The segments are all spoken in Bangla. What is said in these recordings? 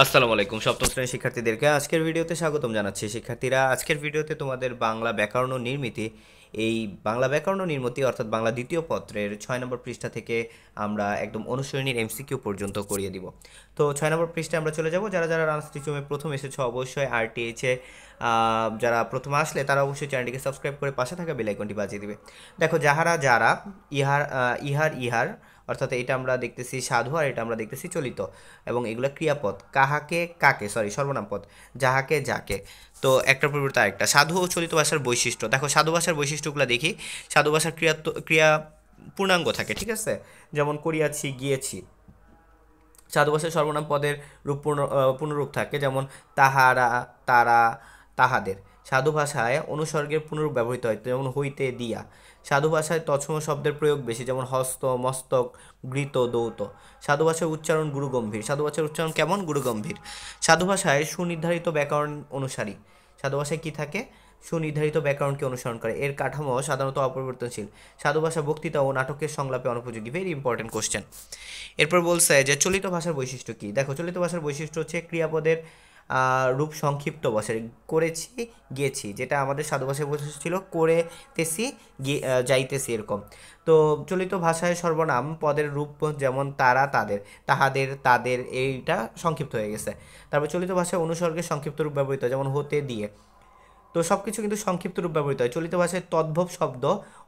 আসসালামু আলাইকুম সপ্তম শ্রেণীর শিক্ষার্থীদেরকে আজকের ভিডিওতে স্বাগতম জানাচ্ছি। শিক্ষার্থীরা, আজকের ভিডিওতে তোমাদের বাংলা ব্যাকরণ ও নির্মিতি, এই বাংলা ব্যাকরণ ও নির্মিতি অর্থাৎ বাংলা দ্বিতীয় পত্রের 6 নম্বর পৃষ্ঠা থেকে আমরা একদম অনুশীলনীর এমসিকিউ পর্যন্ত করিয়ে দিব। তো 6 নম্বর পৃষ্ঠায় আমরা চলে যাব। যারা যারা রানার্স টিচিংয়ে প্রথম এসেছো অবশ্যই আরটিএইচে যারা প্রথম আসলে তারা অবশ্যই চ্যানেলটিকে সাবস্ক্রাইব করে পাশে থাকা বেল আইকনটি বাজিয়ে দিবে। দেখো, যাহারা যারা ইহার ইহার ইহার অর্থাৎ এটা আমরা দেখতেছি সাধু আর এটা আমরা দেখতেছি চলিত, এবং এগুলো ক্রিয়াপদ। কাহাকে কাকে, সরি সর্বনাম পদ। যাহাকে যাকে। তো একটার পরিবর্তে আরেকটা। সাধু ও চলিত ভাষার বৈশিষ্ট্য, দেখো সাধু ভাষার বৈশিষ্ট্যগুলো দেখি। সাধু ভাষার ক্রিয়া পূর্ণাঙ্গ থাকে, ঠিক আছে। যেমন করিয়াছি, গিয়েছি। সাধু ভাষায় সর্বনাম পদের রূপ পূর্ণরূপ থাকে, যেমন তাহারা, তারা, তাহাদের। সাধু ভাষায় অনুসর্গের পুনরূপ ব্যবহৃত হয়, যেমন হইতে, দিয়া। সাধু ভাষায় তৎসম শব্দের প্রয়োগ বেশি, যেমন হস্ত, মস্তক, গৃত, দৌত। সাধু ভাষায় উচ্চারণ গুরুগম্ভীর। সাধু ভাষার উচ্চারণ কেমন? গুরুগম্ভীর। সাধু ভাষায় সুনির্ধারিত ব্যাকরণ অনুসারী। সাধু ভাষায় কি থাকে? সুনির্ধারিত ব্যাকরণকে অনুসরণ করে। এর কাঠামো সাধারণত অপরিবর্তনশীল। সাধু ভাষা বক্তৃতা ও নাটকের সংলাপে অনুপযোগী। Very important question. এরপর বলছে যে চলিত ভাষার বৈশিষ্ট্য কি। দেখো, চলিত ভাষার বৈশিষ্ট্য হচ্ছে ক্রিয়াপদের রূপ সংক্ষিপ্ত বসে। করেছি, গিয়েছি, যেটা আমাদের সাধু ভাষায় বৈশিষ্ট্য ছিল করেতেছি, যাইতেছি, এরকম। তো চলিত ভাষায় সর্বনাম পদের রূপ যেমন তারা, তাদের, তাহাদের, তাদের, এইটা সংক্ষিপ্ত হয়ে গেছে। তারপর চলিত ভাষায় অনুসর্গের সংক্ষিপ্ত রূপ ব্যবহৃত হয়, যেমন হতে, দিয়ে। তো সব কিছু কিন্তু সংক্ষিপ্ত রূপ ব্যবহৃত হয়। চলিত ভাষায় তদ্ভব শব্দ,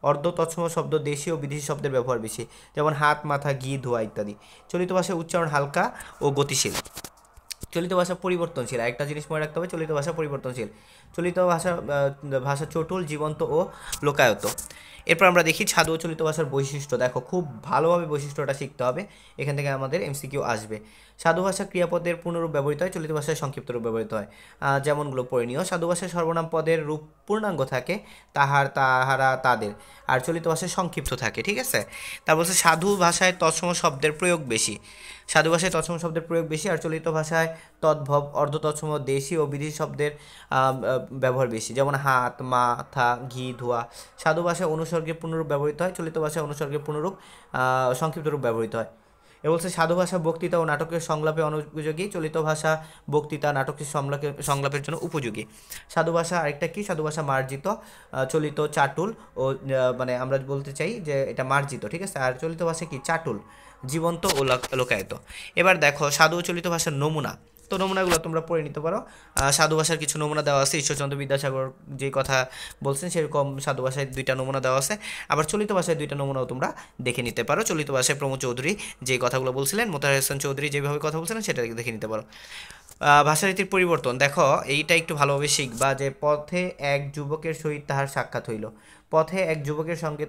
অর্ধ তৎসম শব্দ, দেশীয় ও বিদেশি শব্দের ব্যবহার বেশি, যেমন হাত, মাথা, ঘি, ধোয়া ইত্যাদি। চলিত ভাষায় উচ্চারণ হালকা ও গতিশীল। চলিত ভাষা পরিবর্তনশীল। একটা জিনিস মনে রাখতে হবে, চলিত ভাষা পরিবর্তনশীল। চলিত ভাষা ভাষা চটুল, জীবন্ত ও লোকায়ত। এরপর আমরা দেখি সাধু ও চলিত ভাষার বৈশিষ্ট্য। দেখো, খুব ভালোভাবে বৈশিষ্ট্যটা শিখতে হবে, এখান থেকে আমাদের এমসিকিউ আসবে। সাধু ভাষা ক্রিয়াপদের পূর্ণরূপ ব্যবহৃত হয়, চলিত ভাষায় সংক্ষিপ্ত রূপ ব্যবহৃত হয়। যেমনগুলো পড়নীয়। সাধু ভাষায় সর্বনাম পদের রূপ পূর্ণাঙ্গ থাকে, তাহার, তাহারা, তাদের। আর চলিত ভাষায় সংক্ষিপ্ত থাকে, ঠিক আছে। তারপর হচ্ছে সাধু ভাষায় তৎসম শব্দের প্রয়োগ বেশি। সাধু ভাষায় তৎসম শব্দের প্রয়োগ বেশি, আর চলিত ভাষায় তদ্ভব, অর্ধ তৎসম, দেশি ও বিদেশি শব্দের ব্যবহার বেশি, যেমন হাত, মাথা, ঘি, ধোয়া। সাধু ভাষায় অনুসর্গের পুনরূপ ব্যবহৃত হয়, চলিত ভাষায় অনুসর্গের পুনরূপ সংক্ষিপ্ত রূপ ব্যবহৃত হয়। এ বলছে সাধু ভাষা বক্তৃতা ও নাটকের সংলাপে অনুপযোগী, চলিত ভাষা বক্তৃতা, নাটকের সংলাপের জন্য উপযোগী। সাধু ভাষা আরেকটা কি? সাধু ভাষা মার্জিত, চলিত চাটুল ও মানে আমরা বলতে চাই যে এটা মার্জিত, ঠিক আছে। আর চলিত ভাষা কি? চাটুল, জীবন্ত ও লোকায়ত। এবার দেখো সাধু ও চলিত ভাষার নমুনা। তো নমুনাগুলো তোমরা পড়ে নিতে পারো। সাধু ভাষার কিছু নমুনা দেওয়া আছে, ঈশ্বরচন্দ্র বিদ্যাসাগর যে কথা বলছেন সেরকম সাধু ভাষায় 2টা নমুনা দেওয়া আছে। আবার চলিত ভাষায় 2টা নমুনাও তোমরা দেখে নিতে পারো। চলিত ভাষায় প্রমোদ চৌধুরী যে কথাগুলো বলছিলেন, মোতাহার হোসেন চৌধুরী যেভাবে কথা বলছিলেন সেটা দেখে নিতে পারো। ভাষারীতির পরিবর্তন, দেখো এইটা একটু ভালোভাবে শিখবা যে পথে এক যুবকের সহিত তাহার সাক্ষাৎ হইল। পথে এক যুবকের সঙ্গে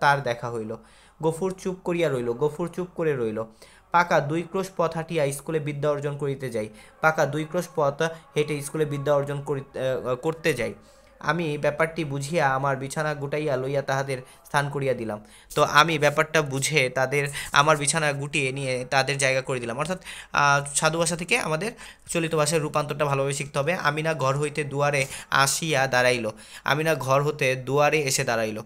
তার দেখা হইল। গফুর চুপ করিয়া রইল, গফুর চুপ করে রইল। পাকা 2 ক্রোশ পথ হাঁটিয়া স্কুলে বিদ্যা অর্জন করিতে যাই। পাকা 2 ক্রোশ পথ হেঁটে স্কুলে বিদ্যা অর্জন করতে যাই। আমি ব্যাপারটি বুঝিয়া আমার বিছানা গুটাইয়া লইয়া তাহাদের স্থান করিয়া দিলাম। তো আমি ব্যাপারটা বুঝে তাদের আমার বিছানা গুটিয়ে নিয়ে তাদের জায়গা করে দিলাম। অর্থাৎ সাধু ভাষা থেকে আমাদের চলিত ভাষার রূপান্তরটা ভালোভাবে শিখতে হবে। আমি না ঘর হইতে দুয়ারে আসিয়া দাঁড়াইল, আমি না ঘর হতে দুয়ারে এসে দাঁড়াইল।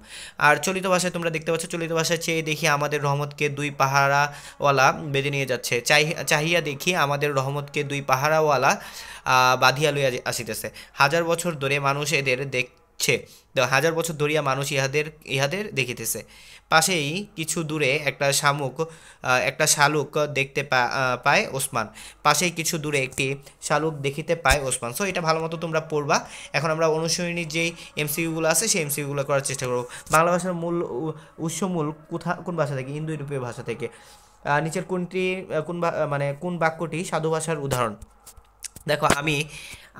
আর চলিত ভাষায় তোমরা দেখতে পাচ্ছ, চলিত ভাষায় চেয়ে দেখি আমাদের রহমতকে 2 পাহারাওয়ালা বেঁধে নিয়ে যাচ্ছে। চাহিয়া দেখি আমাদের রহমতকে 2 পাহারাওয়ালা বাঁধিয়া লইয়া আসিতেছে। হাজার বছর ধরে মানুষ এদের দেখছে, 1000 বছর ধরিয়া মানুষ ইহাদের দেখিতেছে। পাশেই কিছু দূরে একটা শালুক দেখতে পায় ওসমান। পাশেই কিছু দূরে একটি শালুক দেখিতে পায় ওসমান। সো এটা ভালো মতো তোমরা পড়বা। এখন আমরা অনুশীলনীর যেই এমসিকিউগুলো আছে সেই এমসিকিউগুলো করার চেষ্টা করব। বাংলা ভাষার উৎসমূল কোন ভাষা থেকে? ইন্দো ইউরোপীয় ভাষা থেকে। নিচের কোনটি মানে কোন বাক্যটি সাধু ভাষার উদাহরণ? দেখো, আমি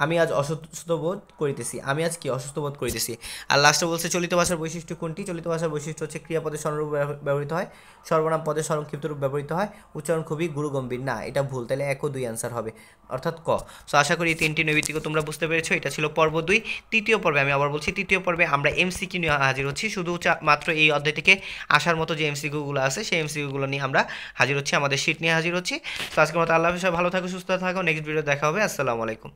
আমি আজ অসুস্থ বোধ করিতেছি। আমি আজ কি অসুস্থ বোধ করিতেছি। আর লাস্টে বলছে চলিত ভাষার বৈশিষ্ট্য কোনটি? চলিত ভাষার বৈশিষ্ট্য হচ্ছে ক্রিয়াপদের স্বরূপ ব্যবহৃত হয়, সর্বনাম পদের সংক্ষিপ্ত রূপ ব্যবহৃত হয়, উচ্চারণ খুবই গুরুগম্ভীর। না, এটা ভুল, তাহলে 1 ও 2 অ্যান্সার হবে, অর্থাৎ ক। সো আশা করি 3টি নৈবিত্তিক তোমরা বুঝতে পেরেছো। এটা ছিল পর্ব 2। তৃতীয় পর্বে আমি আবার বলছি, তৃতীয় পর্বে আমরা এমসিকিউ নিয়ে হাজির হচ্ছি। শুধু মাত্র এই অধ্যায় থেকে আসার মতো যে এমসিকিউগুলো আছে সেই এমসিকিউগুলো নিয়ে আমরা হাজির হচ্ছি, আমাদের শীট নিয়ে হাজির হচ্ছি। তো আজকের মতো আল্লাহ হাফেজ, ভালো থাকো, সুস্থ থাকো। নেক্সট ভিডিও দেখা হবে। আসসালামু আলাইকুম।